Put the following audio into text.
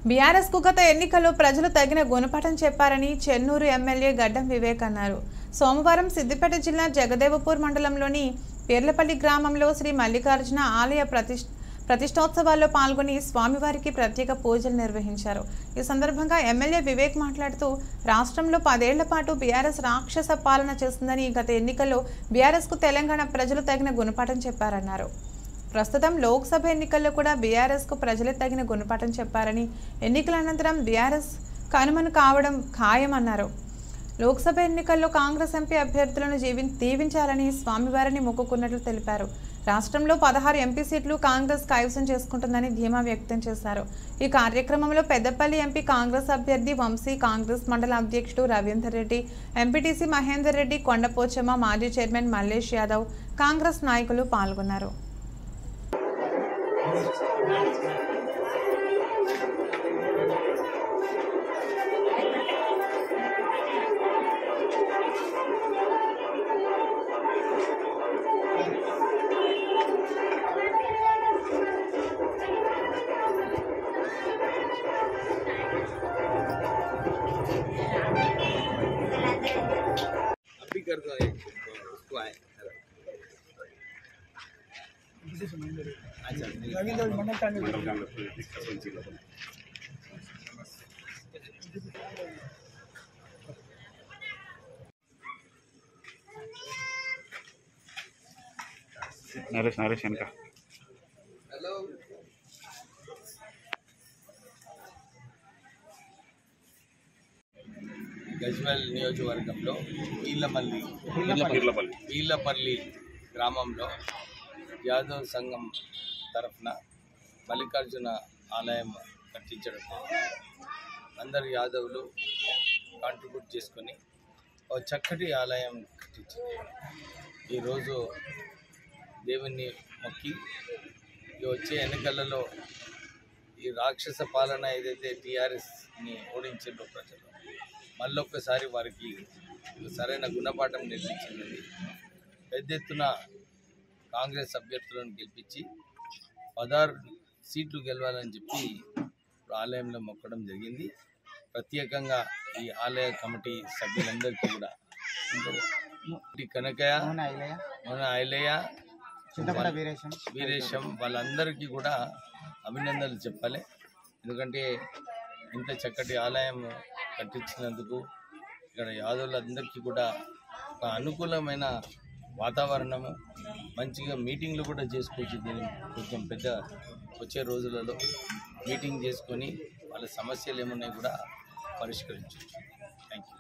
BRS కు గత ఎన్నికల్లో ప్రజలు తగిన గుణపాఠం చెప్పారని చెన్నూరు ఎమ్మెల్యే గడ్డం వివేక్ అన్నారు. సోమవారం సిద్దిపేట జిల్లా జగదేవపూర్ మండలంలోని పేర్లపల్లి గ్రామంలో శ్రీ మల్లికార్జున ఆలయ ప్రతిష్టోత్సవాల్లో పాల్గొని స్వామివారికి ప్రత్యేక పూజలు నిర్వహించారు. ఈ సందర్భంగా ఎమ్మెల్యే వివేక్ మాట్లాడుతూ రాష్ట్రంలో 10 ఏళ్ల పాటు బీఆర్ఎస్ రాక్షస పాలన చేస్తుందని గత ఎన్నికల్లో బీఆర్ఎస్ కు తెలంగాణ ప్రజలు తగిన గుణపాఠం చెప్పారన్నారు. ప్రస్తుతం లోక్సభ ఎన్నికల్లో కూడా బీఆర్ఎస్ కు ప్రజలే తగిన గుణపాఠం చెప్పారని, ఎన్నికల అనంతరం బీఆర్ఎస్ కనుమను కావడం ఖాయమన్నారు. లోక్సభ ఎన్నికల్లో కాంగ్రెస్ ఎంపీ అభ్యర్థులను దీవించాలని స్వామివారిని మొక్కుకున్నట్లు తెలిపారు. రాష్ట్రంలో 16 ఎంపీ సీట్లు కాంగ్రెస్ కైవసం చేసుకుంటుందని ధీమా వ్యక్తం చేశారు. ఈ కార్యక్రమంలో పెద్దపల్లి ఎంపీ కాంగ్రెస్ అభ్యర్థి వంశీ, కాంగ్రెస్ మండల అధ్యక్షుడు రవీందర్ రెడ్డి, ఎంపీటీసీ మహేందర్ రెడ్డి, కొండపోచమ్మ, మాజీ చైర్మన్ మల్లేష్ యాదవ్, కాంగ్రెస్ నాయకులు పాల్గొన్నారు. अभी कर दो उसको आए नरेश इनका हेलो గజ్వేల్ నియోజకవర్గంలో వీళ్ళపల్లి గ్రామంలో యాదవ్ సంఘం తరఫున మల్లికార్జున ఆలయం కట్టించడం అందరు యాదవులు కాంట్రిబ్యూట్ చేసుకొని ఒక చక్కటి ఆలయం కట్టించారు. ఈరోజు దేవుణ్ణి మొక్కి వచ్చే ఎన్నికలలో ఈ రాక్షస పాలన ఏదైతే టీఆర్ఎస్ని ఓడించారో ప్రజలు మళ్ళొక్కసారి వారికి సరైన గుణపాఠం నిర్మించింది. పెద్ద ఎత్తున కాంగ్రెస్ అభ్యర్థులను గెలిపించి 16 సీట్లు గెలవాలని చెప్పి ఆలయంలో మొక్కడం జరిగింది. ప్రత్యేకంగా ఈ ఆలయ కమిటీ సభ్యులందరికీ కూడా కనకయ్య, ఐలయ్య, వీరేశం వాళ్ళందరికీ కూడా అభినందనలు చెప్పాలి. ఎందుకంటే ఇంత చక్కటి ఆలయం కట్టించినందుకు ఇక్కడ యాదవులందరికీ కూడా ఒక అనుకూలమైన వాతావరణము, మంచిగా మీటింగ్లు కూడా చేసుకోవచ్చు. దీన్ని కొంచెం పెద్ద వచ్చే రోజులలో మీటింగ్ చేసుకొని వాళ్ళ సమస్యలు ఏమున్నాయి కూడా పరిష్కరించవచ్చు. Thank you.